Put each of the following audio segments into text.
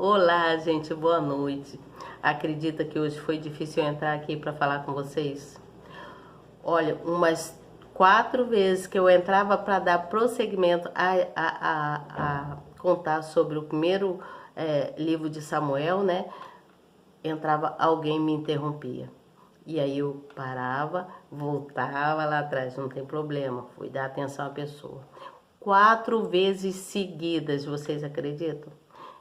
Olá, gente, boa noite. Acredita que hoje foi difícil eu entrar aqui para falar com vocês? Olha, umas 4 vezes que eu entrava para dar prosseguimento a contar sobre o primeiro livro de Samuel, né? Entrava alguém e me interrompia. E aí eu parava, voltava lá atrás, não tem problema, fui dar atenção à pessoa. 4 vezes seguidas, vocês acreditam?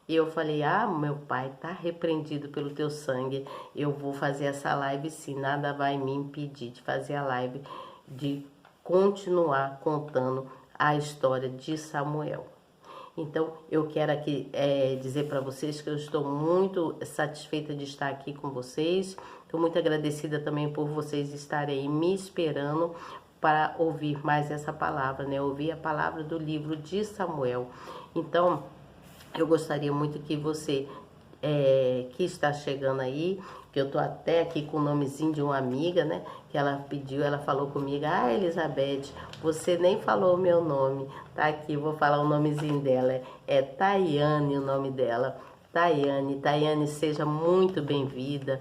E eu falei, meu pai, tá repreendido pelo teu sangue, eu vou fazer essa live sim, nada vai me impedir de fazer a live, de continuar contando a história de Samuel. Então, eu quero aqui dizer para vocês que eu estou muito satisfeita de estar aqui com vocês. Estou muito agradecida também por vocês estarem aí me esperando para ouvir mais essa palavra, né? Ouvir a palavra do livro de Samuel. Então, eu gostaria muito que você que está chegando aí, que eu tô até aqui com o nomezinho de uma amiga, né? Que ela pediu, ela falou comigo, Elizabeth, você nem falou o meu nome. Tá aqui, vou falar o nomezinho dela. É Tayane o nome dela. Tayane, seja muito bem-vinda,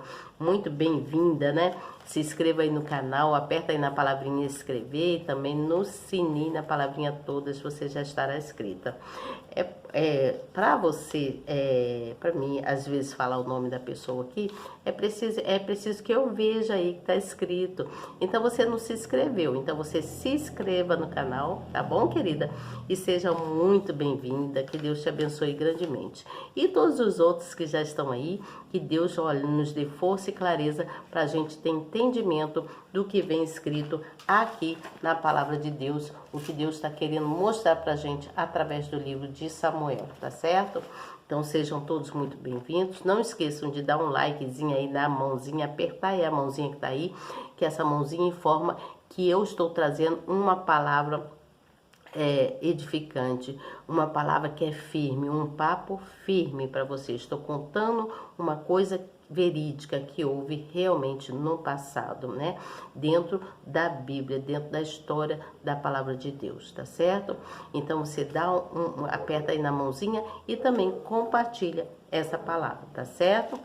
né? Se inscreva aí no canal, aperta aí na palavrinha inscrever e também no sininho, na palavrinha todas, você já estará inscrita. Para você, para mim, às vezes falar o nome da pessoa aqui, é preciso que eu veja aí que tá escrito. Então você não se inscreveu, então você se inscreva no canal, tá bom, querida? E seja muito bem-vinda, que Deus te abençoe grandemente. E todos os outros que já estão aí, que Deus, olha, nos dê força e clareza para a gente ter entendimento do que vem escrito aqui na palavra de Deus, o que Deus está querendo mostrar para a gente através do livro de Samuel, tá certo? Então sejam todos muito bem-vindos. Não esqueçam de dar um likezinho aí, dar a mãozinha, apertar aí a mãozinha que tá aí, que essa mãozinha informa que eu estou trazendo uma palavra edificante, uma palavra que é firme, um papo firme para você. Estou contando uma coisa verídica que houve realmente no passado, né? Dentro da Bíblia, dentro da história da palavra de Deus, tá certo? Então você aperta aí na mãozinha e também compartilha essa palavra, tá certo?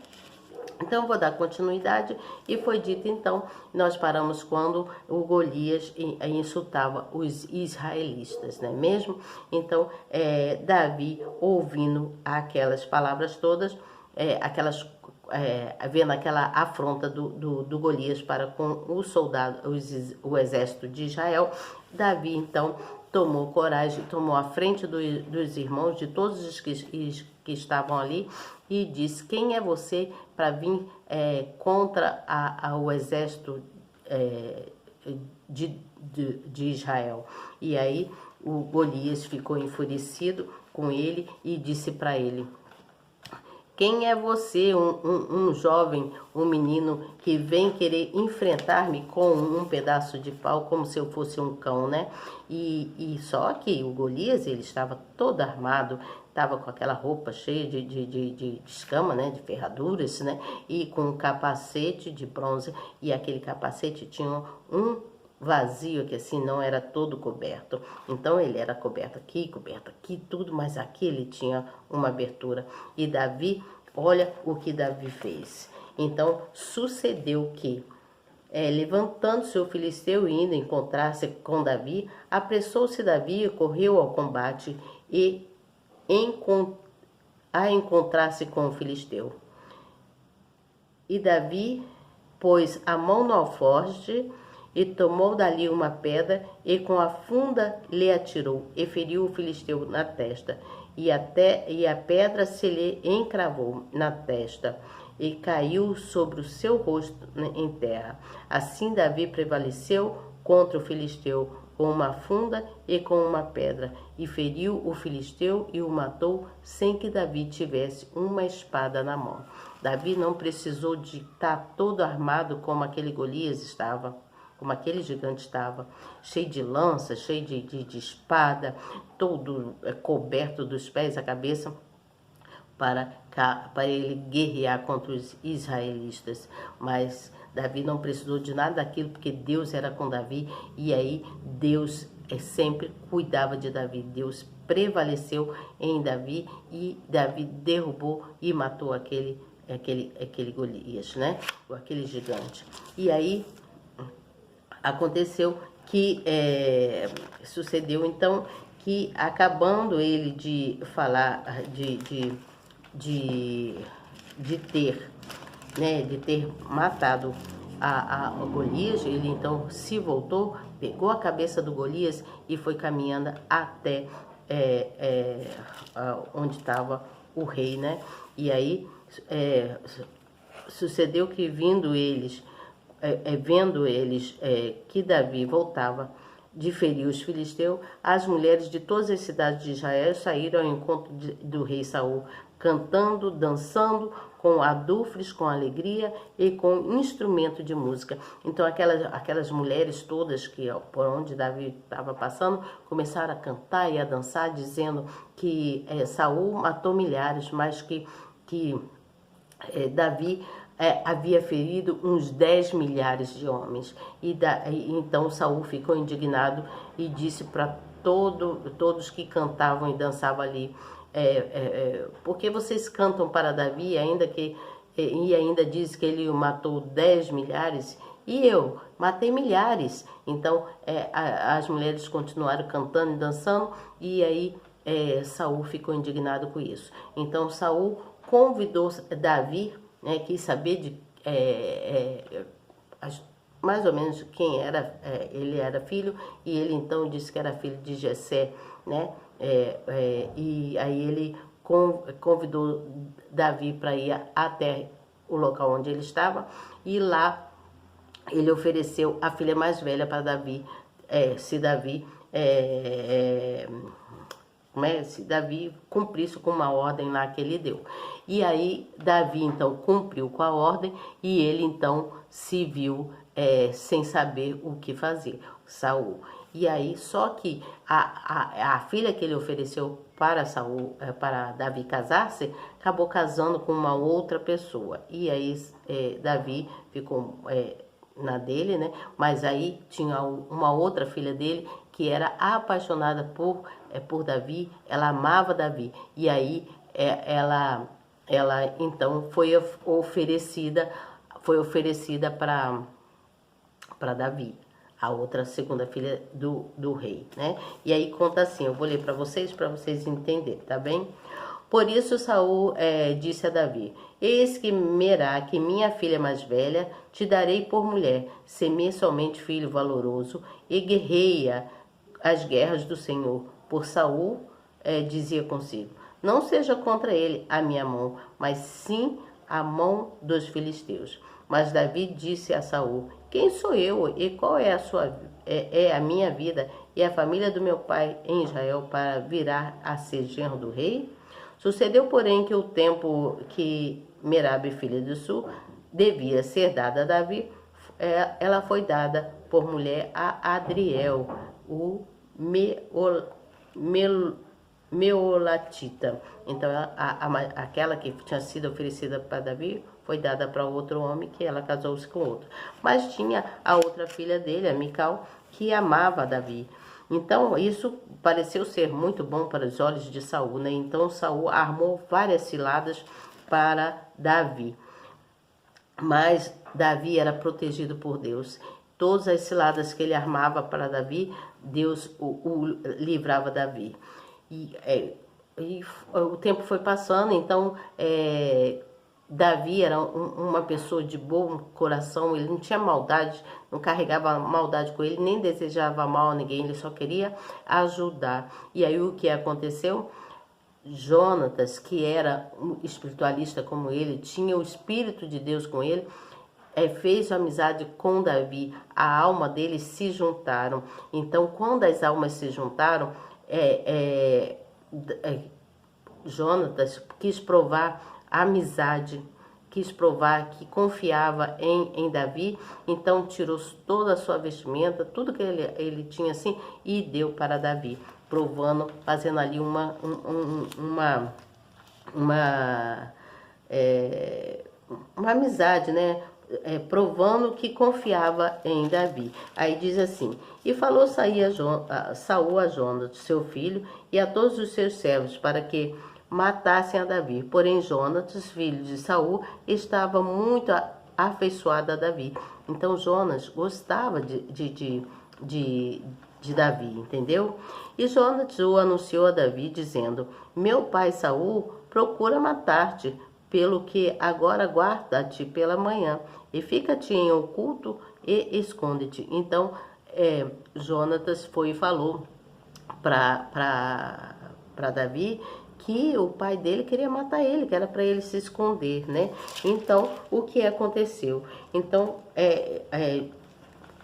Então, eu vou dar continuidade, e foi dito então, nós paramos quando o Golias insultava os israelitas, não é mesmo? Então, Davi, ouvindo aquelas palavras todas, vendo aquela afronta do Golias para com o soldado, o exército de Israel, Davi então tomou coragem, tomou a frente dos irmãos, de todos os que estavam ali, e disse, quem é você para vir contra o exército de Israel? E aí o Golias ficou enfurecido com ele e disse para ele, quem é você, um jovem, um menino que vem querer enfrentar-me com um pedaço de pau, como se eu fosse um cão, né? E só que o Golias, ele estava todo armado, estava com aquela roupa cheia de escama, né? De ferraduras, né? E com um capacete de bronze, e aquele capacete tinha um vazio, que assim não era todo coberto. Então ele era coberto aqui, tudo, mas aqui ele tinha uma abertura. E Davi, olha o que Davi fez. Então sucedeu que, levantando-se o filisteu e indo encontrar-se com Davi, apressou-se Davi e correu ao combate e a encontrar-se com o filisteu. E Davi pôs a mão no alforje e tomou dali uma pedra, e com a funda lhe atirou, e feriu o filisteu na testa, e a pedra se lhe encravou na testa, e caiu sobre o seu rosto em terra. Assim Davi prevaleceu contra o filisteu, com uma funda e com uma pedra, e feriu o filisteu e o matou, sem que Davi tivesse uma espada na mão. Davi não precisou de estar todo armado como aquele Golias estava, como aquele gigante estava, cheio de lança, cheio de espada, todo coberto dos pés à cabeça, para ele guerrear contra os israelitas. Mas Davi não precisou de nada daquilo, porque Deus era com Davi, e aí Deus sempre cuidava de Davi, Deus prevaleceu em Davi, e Davi derrubou e matou aquele Golias, né? Aquele gigante. E aí aconteceu que sucedeu então que, acabando ele de falar, de ter, né, de ter matado a Golias, ele então se voltou, pegou a cabeça do Golias e foi caminhando até onde estava o rei, né? E aí sucedeu que, vendo eles que Davi voltava de ferir os filisteus, as mulheres de todas as cidades de Israel saíram ao encontro do rei Saul, cantando, dançando, com adufres, com alegria e com instrumento de música. Então aquelas mulheres todas que por onde Davi estava passando começaram a cantar e a dançar, dizendo que Saul matou milhares, mas que Davi havia ferido uns 10 milhares de homens. Então Saul ficou indignado e disse para todos que cantavam e dançavam ali: por que vocês cantam para Davi, e ainda diz que ele matou 10 milhares? E eu matei milhares. Então as mulheres continuaram cantando e dançando, e aí Saul ficou indignado com isso. Então Saul convidou Davi, né, quis saber de mais ou menos quem era. Ele era filho, e ele então disse que era filho de Jessé, né? E aí ele convidou Davi para ir até o local onde ele estava, e lá ele ofereceu a filha mais velha para Davi, se Davi cumprisse com uma ordem lá que ele deu. E aí Davi então cumpriu com a ordem, e ele então se viu sem saber o que fazer, Saul. E aí, só que a filha que ele ofereceu para Saul, para Davi casar-se, acabou casando com uma outra pessoa. E aí Davi ficou na dele, né? Mas aí tinha uma outra filha dele que era apaixonada por Davi, ela amava Davi. E aí ela então foi oferecida para Davi, a outra segunda filha do rei, né? E aí conta assim, eu vou ler para vocês entenderem, tá bem? Por isso Saul disse a Davi: eis que Meraque, minha filha mais velha, te darei por mulher, sê-me somente filho valoroso, e guerreia as guerras do Senhor. Por Saul dizia consigo: não seja contra ele a minha mão, mas sim a mão dos filisteus. Mas Davi disse a Saul: quem sou eu, e qual é a minha vida e a família do meu pai em Israel para virar a ser genro do rei? Sucedeu, porém, que o tempo que Merabe, filha de Sul, devia ser dada a Davi, ela foi dada por mulher a Adriel, o Meolatita. Então aquela que tinha sido oferecida para Davi foi dada para outro homem, que ela casou-se com outro. Mas tinha a outra filha dele, a Mical, que amava Davi. Então isso pareceu ser muito bom para os olhos de Saul, né? Então Saul armou várias ciladas para Davi. Mas Davi era protegido por Deus. Todas as ciladas que ele armava para Davi, Deus o livrava Davi. E o tempo foi passando, então Davi era uma pessoa de bom coração, ele não tinha maldade, não carregava maldade com ele, nem desejava mal a ninguém, ele só queria ajudar. E aí o que aconteceu? Jonatas, que era um espiritualista como ele, tinha o Espírito de Deus com ele, fez amizade com Davi, a alma deles se juntaram. Então, quando as almas se juntaram, Jonatas quis provar a amizade, quis provar que confiava em Davi. Então tirou toda a sua vestimenta, tudo que ele tinha assim, e deu para Davi, provando, fazendo ali uma amizade, né? provando que confiava em Davi. Aí diz assim: e falou Saul a Jonatas, seu filho, e a todos os seus servos, para que matassem a Davi. Porém, Jonatas, filho de Saul, estava muito afeiçoado a Davi. Então, Jonas gostava de Davi, entendeu? E Jonatas o anunciou a Davi, dizendo: meu pai Saul procura matar-te, pelo que agora guarda-te pela manhã, e fica-te em oculto e esconde-te. Então, Jonatas foi e falou para Davi que o pai dele queria matar ele, que era para ele se esconder, né? Então, o que aconteceu? Então,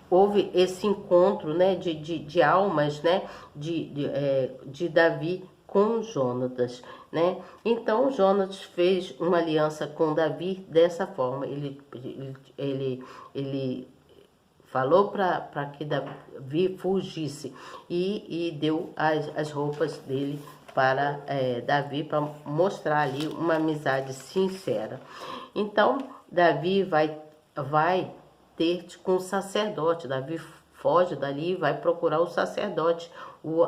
houve esse encontro, né, de almas, né, de Davi com Jonatas, né? Então Jonatas fez uma aliança com Davi dessa forma. Ele falou para que Davi fugisse e deu as roupas dele para Davi, para mostrar ali uma amizade sincera. Então Davi vai ter com o sacerdote. Davi foge dali e vai procurar o sacerdote, o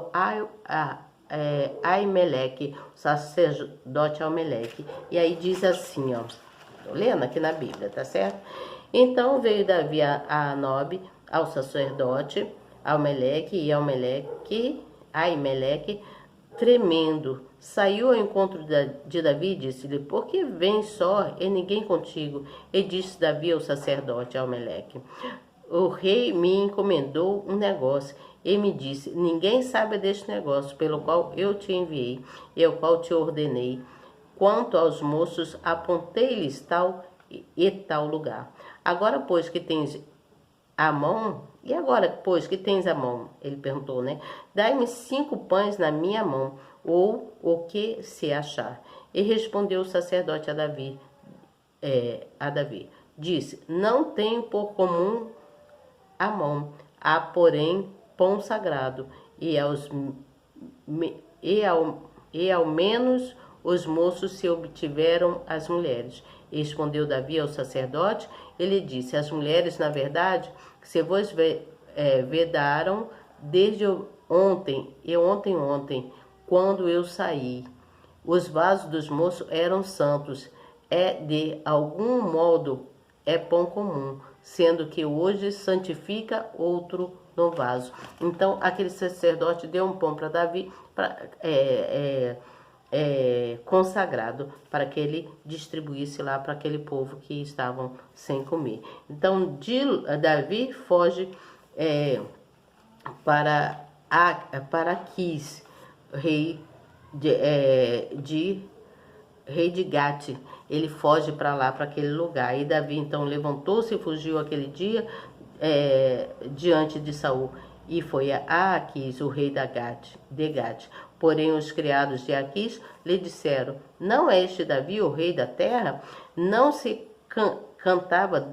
Aimeleque, o sacerdote Aimeleque. E aí diz assim, ó, tô lendo aqui na Bíblia, tá certo? Então veio Davi a Nob, ao sacerdote Aimeleque, e Aimeleque, tremendo, saiu ao encontro de Davi e disse-lhe: por que vens só e ninguém contigo? E disse Davi ao sacerdote Aimeleque: o rei me encomendou um negócio e me disse: ninguém sabe deste negócio pelo qual eu te enviei e o qual te ordenei. Quanto aos moços, apontei-lhes tal e tal lugar. Agora, pois que tens a mão, e agora, pois que tens a mão? Ele perguntou, né? Dai-me 5 pães na minha mão, ou o que se achar. E respondeu o sacerdote a Davi, disse: não tenho por comum a mão, há porém pão sagrado, e ao menos os moços se obtiveram as mulheres. E respondeu Davi ao sacerdote, ele disse: as mulheres, na verdade, se vos vedaram desde ontem, quando eu saí. Os vasos dos moços eram santos, de algum modo pão comum, sendo que hoje santifica outro no vaso. Então, aquele sacerdote deu um pão para Davi, consagrado, para que ele distribuísse lá para aquele povo que estavam sem comer. Então, Davi foge para Aquis, rei de Gate. Ele foge para lá, para aquele lugar. E Davi então levantou-se e fugiu aquele dia diante de Saul, e foi a Aquis, o rei de Gate. Porém os criados de Aquis lhe disseram: não é este Davi o rei da terra? Não se cantava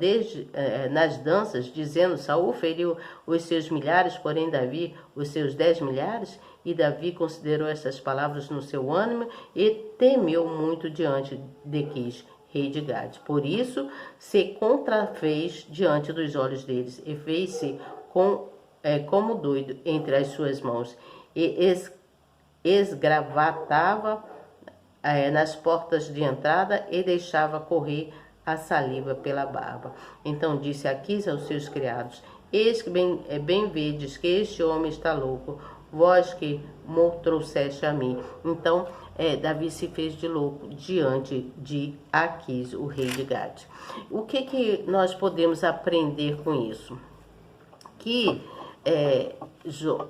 nas danças, dizendo: Saul feriu os seus milhares, porém Davi os seus 10 milhares? E Davi considerou essas palavras no seu ânimo e temeu muito diante de Quis, rei de Gade. Por isso se contrafez diante dos olhos deles e fez-se como doido entre as suas mãos e esgravatava nas portas de entrada e deixava correr a saliva pela barba. Então disse Aquis aos seus criados: eis que bem vedes que este homem está louco, vós que mo trouxeste a mim. Então Davi se fez de louco diante de Aquis, o rei de Gade. O que nós podemos aprender com isso? Que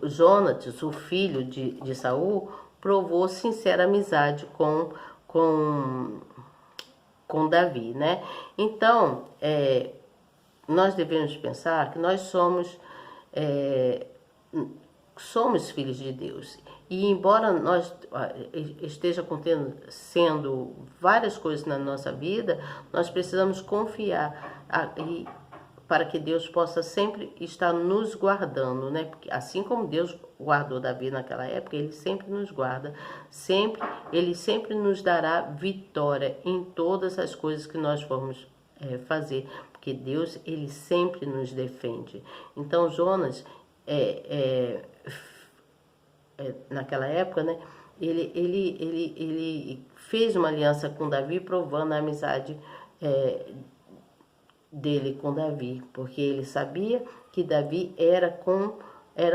Jonatas, o filho de Saul, provou sincera amizade com Davi, né? Então, nós devemos pensar que nós somos filhos de Deus. E embora nós esteja acontecendo várias coisas na nossa vida, nós precisamos confiar para que Deus possa sempre estar nos guardando, né? Porque assim como Deus guardou Davi naquela época, Ele sempre nos guarda, Ele sempre nos dará vitória em todas as coisas que nós formos fazer, porque Deus, ele sempre nos defende. Então Jonas, naquela época, né, ele fez uma aliança com Davi, provando a amizade dele com Davi, porque ele sabia que Davi era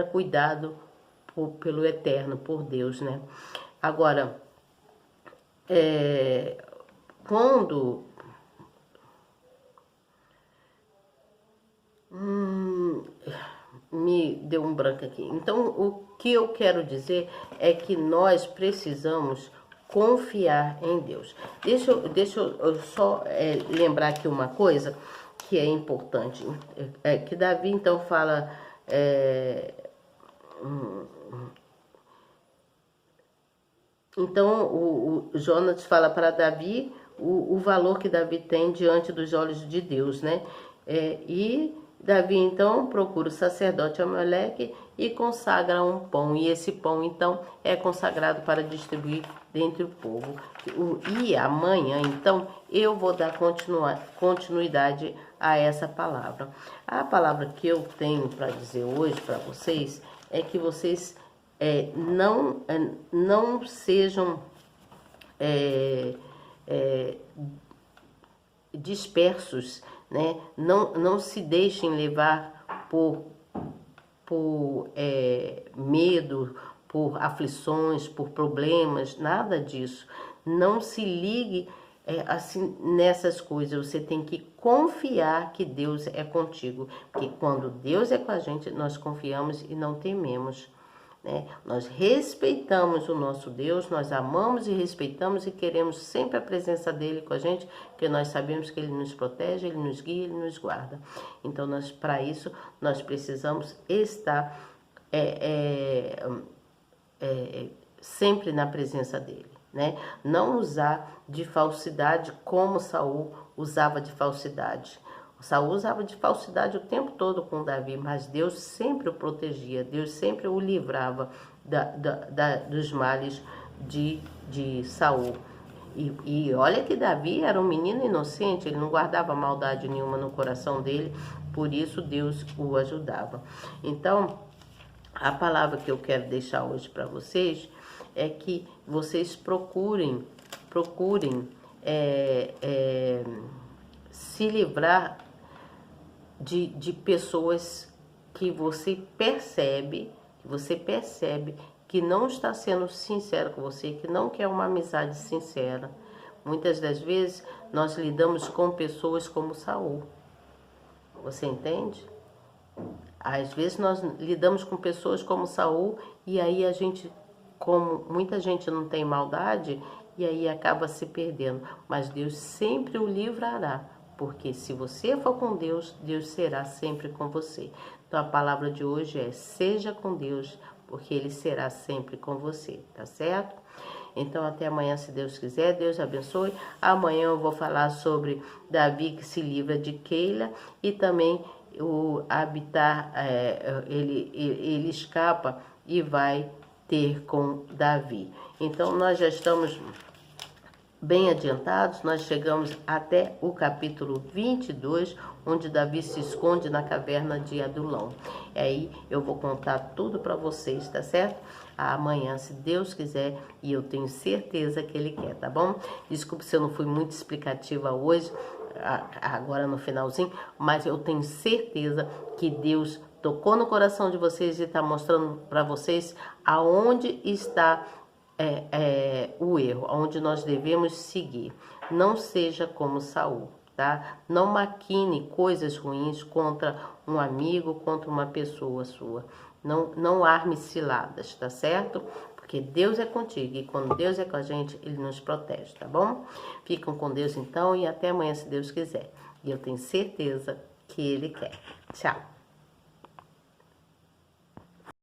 cuidado pelo Eterno, por Deus, né? Agora, quando me deu um branco aqui. Então, o que eu quero dizer é que nós precisamos confiar em Deus. Deixa eu só lembrar aqui uma coisa que é importante. Que Davi, então, fala... Então, o Jonas fala para Davi o valor que Davi tem diante dos olhos de Deus, né? E Davi, então, procura o sacerdote Amaleque e consagra um pão. E esse pão, então, é consagrado para distribuir dentre o povo. E amanhã, então, eu vou dar continuidade a essa palavra. A palavra que eu tenho para dizer hoje para vocês é que vocês não sejam dispersos, né? Não se deixem levar por medo, por aflições, por problemas, nada disso. Não se ligue assim nessas coisas. Você tem que confiar que Deus é contigo, porque quando Deus é com a gente, nós confiamos e não tememos. Nós respeitamos o nosso Deus, nós amamos e respeitamos e queremos sempre a presença dele com a gente, porque nós sabemos que ele nos protege, ele nos guia, ele nos guarda. Então, para isso, nós precisamos estar sempre na presença dele, né? Não usar de falsidade como Saul usava de falsidade. Saul usava de falsidade o tempo todo com Davi, mas Deus sempre o protegia, Deus sempre o livrava dos males de Saul. E olha que Davi era um menino inocente, ele não guardava maldade nenhuma no coração dele, por isso Deus o ajudava. Então, a palavra que eu quero deixar hoje para vocês é que vocês procurem se livrar de pessoas que você percebe que não está sendo sincero com você, que não quer uma amizade sincera. Muitas das vezes nós lidamos com pessoas como Saul. Você entende? Às vezes nós lidamos com pessoas como Saul e aí a gente, como muita gente não tem maldade, e aí acaba se perdendo. Mas Deus sempre o livrará. Porque se você for com Deus, Deus será sempre com você. Então a palavra de hoje é: seja com Deus, porque Ele será sempre com você, tá certo? Então até amanhã, se Deus quiser. Deus abençoe. Amanhã eu vou falar sobre Davi que se livra de Keila e também o habitar, ele escapa e vai ter com Davi. Então nós já estamos bem adiantados, nós chegamos até o capítulo 22, onde Davi se esconde na caverna de Adulão. E aí eu vou contar tudo para vocês, tá certo? Amanhã, se Deus quiser, e eu tenho certeza que Ele quer, tá bom? Desculpe se eu não fui muito explicativa hoje, agora no finalzinho, mas eu tenho certeza que Deus tocou no coração de vocês e está mostrando para vocês aonde está o erro, onde nós devemos seguir. Não seja como Saul, tá? Não maquine coisas ruins contra um amigo, contra uma pessoa sua. Não arme ciladas, tá certo? Porque Deus é contigo e quando Deus é com a gente, Ele nos protege, tá bom? Ficam com Deus então e até amanhã, se Deus quiser. E eu tenho certeza que Ele quer. Tchau!